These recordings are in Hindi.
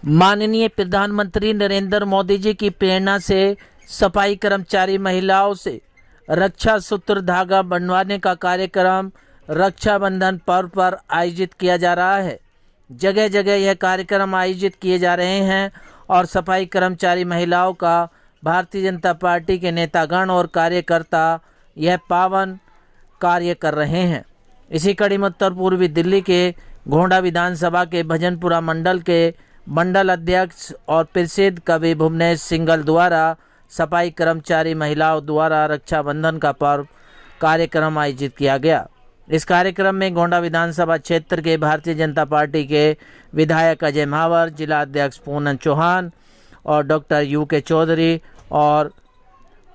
माननीय प्रधानमंत्री नरेंद्र मोदी जी की प्रेरणा से सफाई कर्मचारी महिलाओं से रक्षा सूत्र धागा बंटवाने का कार्यक्रम रक्षाबंधन पर्व पर आयोजित किया जा रहा है। जगह जगह यह कार्यक्रम आयोजित किए जा रहे हैं और सफाई कर्मचारी महिलाओं का भारतीय जनता पार्टी के नेतागण और कार्यकर्ता यह पावन कार्य कर रहे हैं। इसी कड़ी में उत्तर पूर्वी दिल्ली के गोंडा विधानसभा के भजनपुरा मंडल के मंडल अध्यक्ष और प्रसिद्ध कवि भुवनेश सिंघल द्वारा सफाई कर्मचारी महिलाओं द्वारा रक्षाबंधन का पर्व कार्यक्रम आयोजित किया गया। इस कार्यक्रम में गोंडा विधानसभा क्षेत्र के भारतीय जनता पार्टी के विधायक अजय महावर, जिला अध्यक्ष पूनम चौहान और डॉक्टर यूके चौधरी और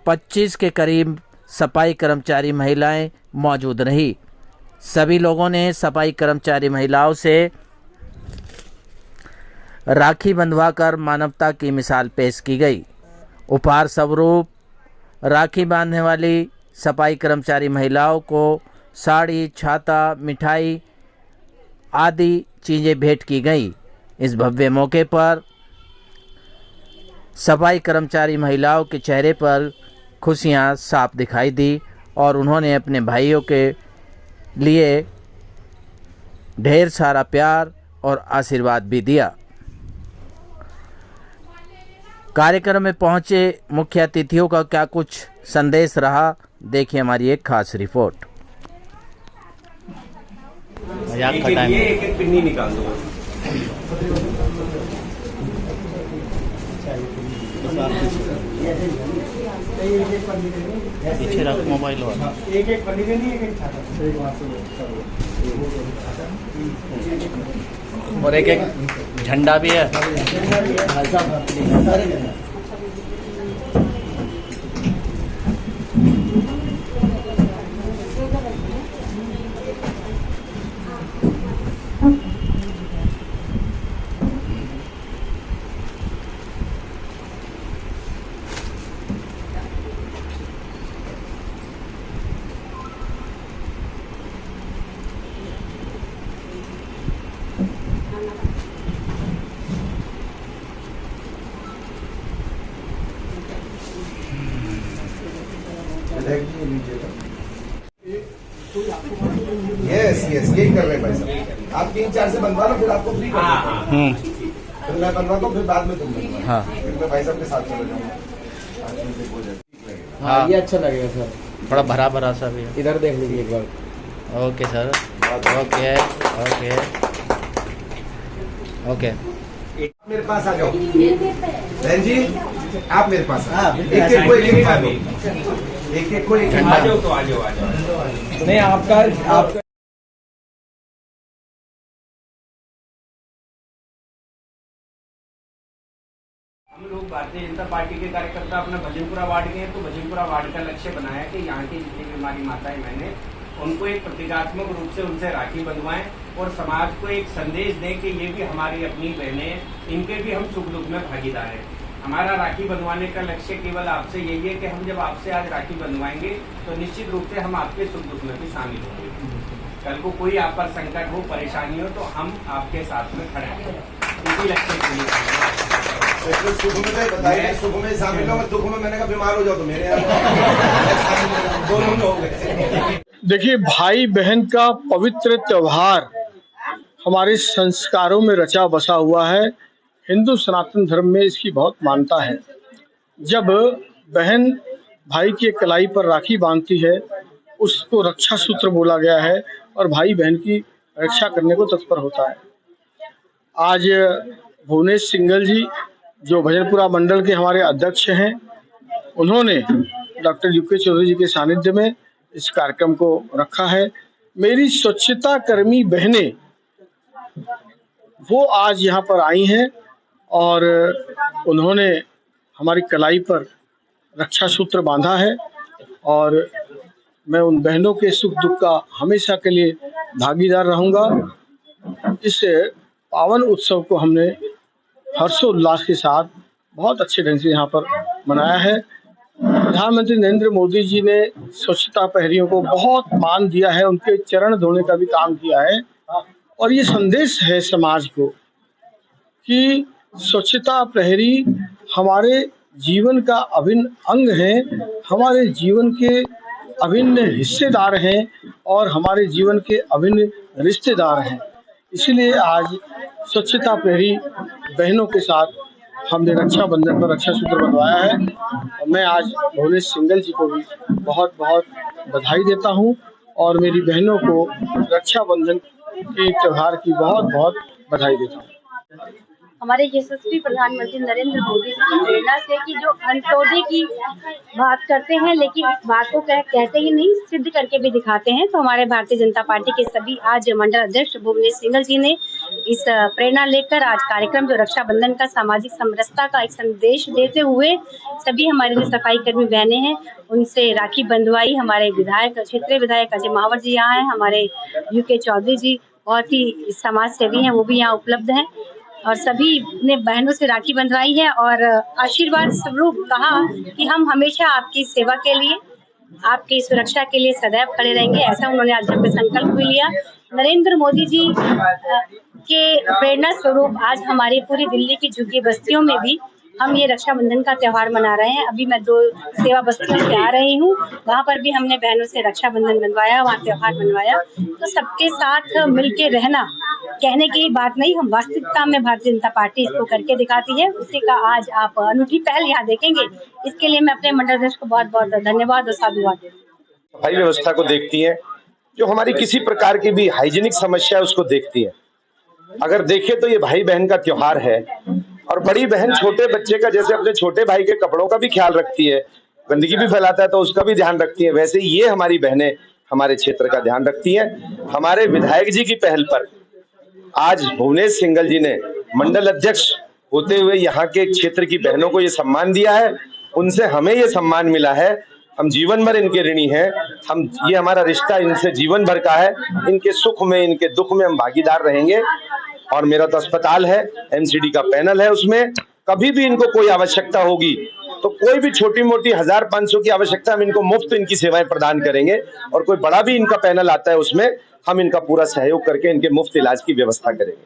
25 के करीब सफाई कर्मचारी महिलाएं मौजूद रही। सभी लोगों ने सफाई कर्मचारी महिलाओं से राखी बंधवाकर मानवता की मिसाल पेश की गई। उपहार स्वरूप राखी बांधने वाली सफाई कर्मचारी महिलाओं को साड़ी, छाता, मिठाई आदि चीज़ें भेंट की गई। इस भव्य मौके पर सफाई कर्मचारी महिलाओं के चेहरे पर खुशियां साफ दिखाई दी और उन्होंने अपने भाइयों के लिए ढेर सारा प्यार और आशीर्वाद भी दिया। कार्यक्रम में पहुंचे मुख्य अतिथियों का क्या कुछ संदेश रहा, देखिए हमारी एक खास रिपोर्ट। एक पिन्नी निकाल दो। पीछे रख मोबाइल वाला। एक पन्नी देनी, एक छाता और एक झंडा भी है। यस यही कर रहे हैं भाई साहब। आप 3-4 से बनवा लो, फिर आपको फ्री कर फिर मैं बनवाता हूँ, फिर बाद में तुम बनवा। हाँ, फिर मैं भाई साहब के साथ चले जाऊँगा। हाँ, ये अच्छा लगेगा सर। थोड़ा भरा भरा सा भी है। इधर देख लीजिए एक बार। Okay sir, okay okay okay. मेरे पास आ जाओ बहन जी, आप मेरे पास एक एक को एक आ जाओ। तो आ जाओ। नहीं आपका हम लोग भारतीय जनता पार्टी के कार्यकर्ता अपना भजनपुरा वार्ड के हैं, तो भजनपुरा वार्ड का लक्ष्य बनाया कि यहाँ की जितनी भी हमारी माताएं बहनें उनको एक प्रतीकात्मक रूप से उनसे राखी बंधवाएं और समाज को एक संदेश दें कि ये भी हमारी अपनी बहनें, इनके भी हम सुख दुख में भागीदार हैं। हमारा राखी बंधवाने का लक्ष्य केवल आपसे यही है कि हम जब आपसे आज राखी बंधवाएंगे तो निश्चित रूप से हम आपके सुख दुख में भी शामिल होंगे। कल को कोई आप पर संकट हो, परेशानी हो, तो हम आपके साथ में खड़े हैं। इसी लक्ष्य के लिए सुख में बताइए, सुख में शामिल हो, दुख में मैंने कहा बीमार हो जाओ तो मेरे दोनों हो गए। देखिए, भाई बहन का पवित्र त्योहार हमारे संस्कारों में रचा बसा हुआ है। हिंदू सनातन धर्म में इसकी बहुत मान्यता है। जब बहन भाई के कलाई पर राखी बांधती है, उसको रक्षा सूत्र बोला गया है और भाई बहन की रक्षा करने को तत्पर होता है। आज भुवनेश सिंघल जी, जो भजनपुरा मंडल के हमारे अध्यक्ष हैं, उन्होंने डॉक्टर यूके चौधरी जी के सानिध्य में इस कार्यक्रम को रखा है। मेरी स्वच्छता कर्मी बहनें वो आज यहाँ पर आई हैं और उन्होंने हमारी कलाई पर रक्षा सूत्र बांधा है और मैं उन बहनों के सुख दुख का हमेशा के लिए भागीदार रहूँगा। इस पावन उत्सव को हमने हर्षोल्लास के साथ बहुत अच्छे ढंग से यहाँ पर मनाया है। प्रधानमंत्री नरेंद्र मोदी जी ने स्वच्छता प्रहरियों को बहुत मान दिया है, उनके चरण धोने का भी काम किया है और ये संदेश है समाज को कि स्वच्छता प्रहरी हमारे जीवन का अभिन्न अंग है, हमारे जीवन के अभिन्न हिस्सेदार हैं और हमारे जीवन के अभिन्न रिश्तेदार हैं। इसलिए आज स्वच्छता प्रहरी बहनों के साथ हमने रक्षाबंधन पर रक्षा सूत्र बंधवाया है और मैं आज भुवनेश सिंघल जी को भी बहुत बहुत बधाई देता हूं और मेरी बहनों को रक्षाबंधन के त्योहार की बहुत बहुत बधाई देता हूं। हमारे यशस्वी प्रधानमंत्री नरेंद्र मोदी जी की प्रेरणा से कि जो अंत्योदय की बात करते हैं लेकिन इस बात को कहते ही नहीं, सिद्ध करके भी दिखाते हैं। तो हमारे भारतीय जनता पार्टी के सभी आज मंडल अध्यक्ष भुवनेश सिंघल जी ने इस प्रेरणा लेकर आज कार्यक्रम जो रक्षाबंधन का सामाजिक समरसता का एक संदेश देते हुए सभी हमारे जो सफाई कर्मी बहनें हैं उनसे राखी बंधवाई। हमारे विधायक, क्षेत्रीय विधायक अजय महावर जी यहाँ हैं, हमारे यूके चौधरी जी बहुत ही समाज सेवी हैं, वो भी यहाँ उपलब्ध हैं और सभी ने बहनों से राखी बंधवाई है और आशीर्वाद स्वरूप कहा कि हम हमेशा आपकी सेवा के लिए, आपकी सुरक्षा के लिए सदैव खड़े रहेंगे। ऐसा उन्होंने आज जब संकल्प भी लिया। नरेंद्र मोदी जी के प्रेरणा स्वरूप आज हमारी पूरी दिल्ली की झुग्गी बस्तियों में भी हम ये रक्षाबंधन का त्योहार मना रहे हैं। अभी मैं 2 सेवा बस्तियों से आ रही हूँ, वहाँ पर भी हमने बहनों से रक्षाबंधन बनवाया, वहाँ त्योहार बनवाया। तो सबके साथ मिलके रहना कहने की बात नहीं, हम वास्तविकता में भारतीय जनता पार्टी इसको करके दिखाती है। उसी का आज आप अनूठी पहल यहाँ देखेंगे। इसके लिए मैं अपने मंडल अध्यक्ष को बहुत बहुत धन्यवाद और साधुवाद देती हूँ। सफाई व्यवस्था को देखती है, जो हमारी किसी प्रकार की भी हाइजीनिक समस्या है उसको देखती है। अगर देखें तो ये भाई बहन का त्योहार है और बड़ी बहन छोटे बच्चे का जैसे अपने छोटे भाई के कपड़ों का भी ख्याल रखती है, गंदगी भी फैलाता है तो उसका भी ध्यान रखती है, वैसे ही ये हमारी बहनें हमारे क्षेत्र का ध्यान रखती हैं। हमारे विधायक जी की पहल पर आज भुवनेश सिंघल जी ने मंडल अध्यक्ष होते हुए यहाँ के क्षेत्र की बहनों को ये सम्मान दिया है, उनसे हमें ये सम्मान मिला है। हम जीवन भर इनके ऋणी हैं, ये हमारा रिश्ता इनसे जीवन भर का है। इनके सुख में, इनके दुख में हम भागीदार रहेंगे। और मेरा तो अस्पताल है, एमसीडी का पैनल है, उसमें कभी भी इनको कोई आवश्यकता होगी तो कोई भी छोटी मोटी 1500 की आवश्यकता, हम इनको मुफ्त इनकी सेवाएं प्रदान करेंगे। और कोई बड़ा भी इनका पैनल आता है उसमें हम इनका पूरा सहयोग करके इनके मुफ्त इलाज की व्यवस्था करेंगे।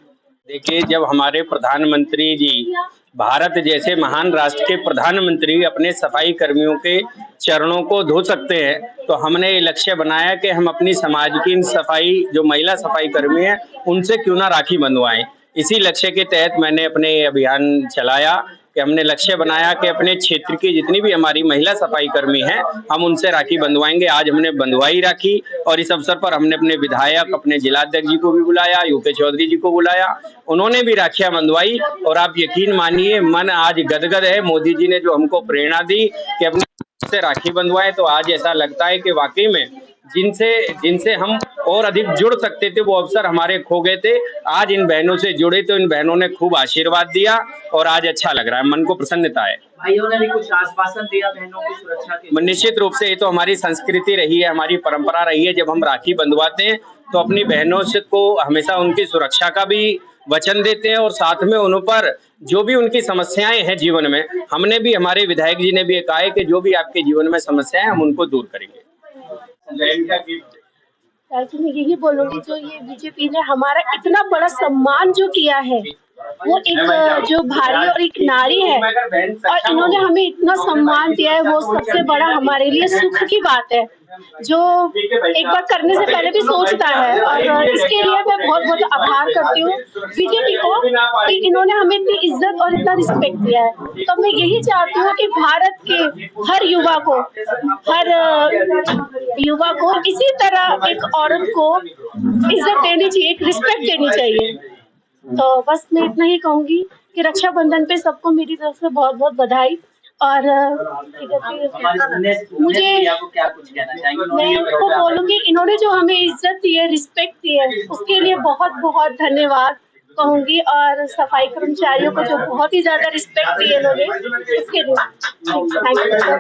देखिए, जब हमारे प्रधानमंत्री जी, भारत जैसे महान राष्ट्र के प्रधानमंत्री अपने सफाई कर्मियों के चरणों को धो सकते हैं, तो हमने ये लक्ष्य बनाया कि हम अपनी समाज की सफाई, जो महिला सफाई कर्मी हैं, उनसे क्यों ना राखी बंधवाएं। इसी लक्ष्य के तहत मैंने अपने अभियान चलाया कि हमने लक्ष्य बनाया कि अपने क्षेत्र की जितनी भी हमारी महिला सफाई कर्मी हैं, हम उनसे राखी बंधवाएंगे। आज हमने बंधवाई राखी और इस अवसर पर हमने अपने विधायक, अपने जिलाध्यक्ष जी को भी बुलाया, यूके चौधरी जी को बुलाया, उन्होंने भी राखियां बंधवाई। और आप यकीन मानिए, मन आज गदगद है। मोदी जी ने जो हमको प्रेरणा दी कि अपने से राखी बंधवाएं, तो आज ऐसा लगता है कि वाकई में जिनसे हम और अधिक जुड़ सकते थे वो अवसर हमारे खो गए थे। आज इन बहनों से जुड़े तो इन बहनों ने खूब आशीर्वाद दिया और आज अच्छा लग रहा है, मन को प्रसन्नता है। भाइयों ने भी कुछ आश्वासन दिया बहनों की सुरक्षा के। निश्चित रूप से ये तो हमारी संस्कृति रही है, हमारी परंपरा रही है। जब हम राखी बंधवाते हैं तो अपनी बहनों से को हमेशा उनकी सुरक्षा का भी वचन देते हैं और साथ में उन पर जो भी उनकी समस्याएं हैं जीवन में, हमने भी, हमारे विधायक जी ने भी कहा है कि जो भी आपके जीवन में समस्याएं हम उनको दूर करेंगे। मैं यही बोलूंगी, जो ये बीजेपी ने हमारा इतना बड़ा सम्मान जो किया है, वो एक जो भारी और एक नारी है और इन्होंने हमें इतना सम्मान दिया है, वो सबसे बड़ा हमारे लिए सुख की बात है, जो एक बार करने से पहले भी सोचता है। और इसके लिए मैं बहुत बहुत आभार करती हूँ बीजेपी को कि इन्होंने हमें इतनी इज्जत और इतना रिस्पेक्ट दिया है। तो मैं यही चाहती हूँ कि भारत के हर युवा को इसी तरह एक औरत को इज्जत देनी चाहिए, एक रिस्पेक्ट देनी चाहिए। तो बस मैं इतना ही कहूंगी कि रक्षाबंधन पे सबको मेरी तरफ से बहुत बहुत बधाई। और मुझे, मैं इनको बोलूंगी, इन्होंने जो हमें इज्जत दी है, रिस्पेक्ट दी है, उसके लिए बहुत बहुत धन्यवाद कहूंगी। और सफाई कर्मचारियों को जो बहुत ही ज्यादा रिस्पेक्ट दी है इन्होंने, उसके लिए थैंक यू।